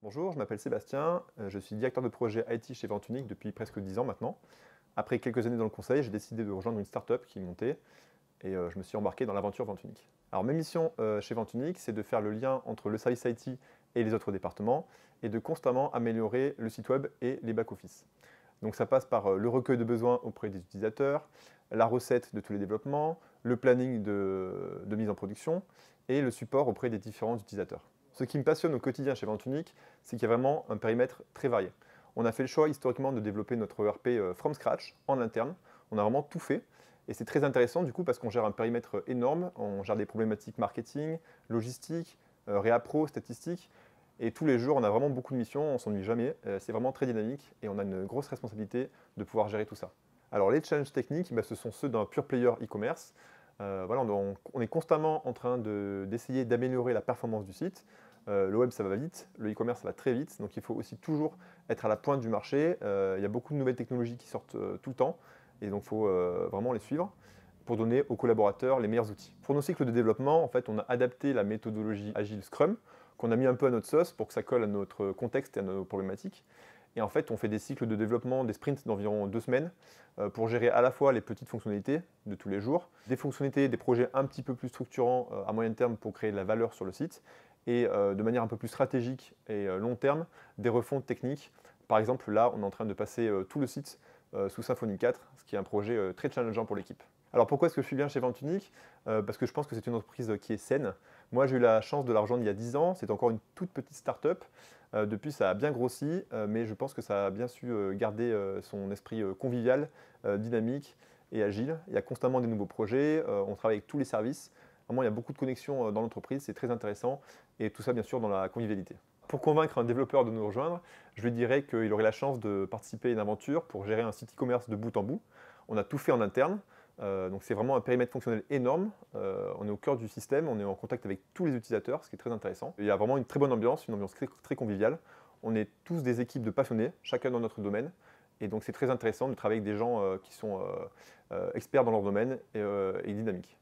Bonjour, je m'appelle Sébastien, je suis directeur de projet IT chez Ventunic depuis presque 10 ans maintenant. Après quelques années dans le conseil, j'ai décidé de rejoindre une start-up qui montait et je me suis embarqué dans l'aventure Ventunic. Alors mes missions chez Ventunic, c'est de faire le lien entre le service IT et les autres départements et de constamment améliorer le site web et les back-office. Donc ça passe par le recueil de besoins auprès des utilisateurs, la recette de tous les développements, le planning de mise en production et le support auprès des différents utilisateurs. Ce qui me passionne au quotidien chez Ventunic, c'est qu'il y a vraiment un périmètre très varié. On a fait le choix historiquement de développer notre ERP from scratch, en interne. On a vraiment tout fait. Et c'est très intéressant du coup parce qu'on gère un périmètre énorme, on gère des problématiques marketing, logistique, réappro, statistiques. Et tous les jours, on a vraiment beaucoup de missions, on ne s'ennuie jamais. C'est vraiment très dynamique et on a une grosse responsabilité de pouvoir gérer tout ça. Alors les challenges techniques, ce sont ceux d'un pure player e-commerce. Voilà, on est constamment en train d'essayer d'améliorer la performance du site. Le web, ça va vite, le e-commerce, ça va très vite, donc il faut aussi toujours être à la pointe du marché. Il y a beaucoup de nouvelles technologies qui sortent tout le temps, et donc il faut vraiment les suivre pour donner aux collaborateurs les meilleurs outils. Pour nos cycles de développement, en fait, on a adapté la méthodologie Agile Scrum, qu'on a mis un peu à notre sauce pour que ça colle à notre contexte et à nos problématiques. Et en fait, on fait des cycles de développement, des sprints d'environ 2 semaines pour gérer à la fois les petites fonctionnalités de tous les jours, des fonctionnalités, des projets un petit peu plus structurants à moyen terme pour créer de la valeur sur le site, et de manière un peu plus stratégique et long terme, des refontes techniques. Par exemple, là, on est en train de passer tout le site sous Symfony 4, ce qui est un projet très challengeant pour l'équipe. Alors pourquoi est-ce que je suis bien chez Ventunic? Parce que je pense que c'est une entreprise qui est saine. Moi, j'ai eu la chance de la rejoindre il y a 10 ans, c'est encore une toute petite start-up. Depuis, ça a bien grossi, mais je pense que ça a bien su garder son esprit convivial, dynamique et agile. Il y a constamment des nouveaux projets, on travaille avec tous les services. Vraiment, il y a beaucoup de connexions dans l'entreprise, c'est très intéressant. Et tout ça, bien sûr, dans la convivialité. Pour convaincre un développeur de nous rejoindre, je lui dirais qu'il aurait la chance de participer à une aventure pour gérer un site e-commerce de bout en bout. On a tout fait en interne, donc c'est vraiment un périmètre fonctionnel énorme. On est au cœur du système, on est en contact avec tous les utilisateurs, ce qui est très intéressant. Il y a vraiment une très bonne ambiance, une ambiance très, très conviviale. On est tous des équipes de passionnés, chacun dans notre domaine. Et donc c'est très intéressant de travailler avec des gens qui sont experts dans leur domaine et dynamiques.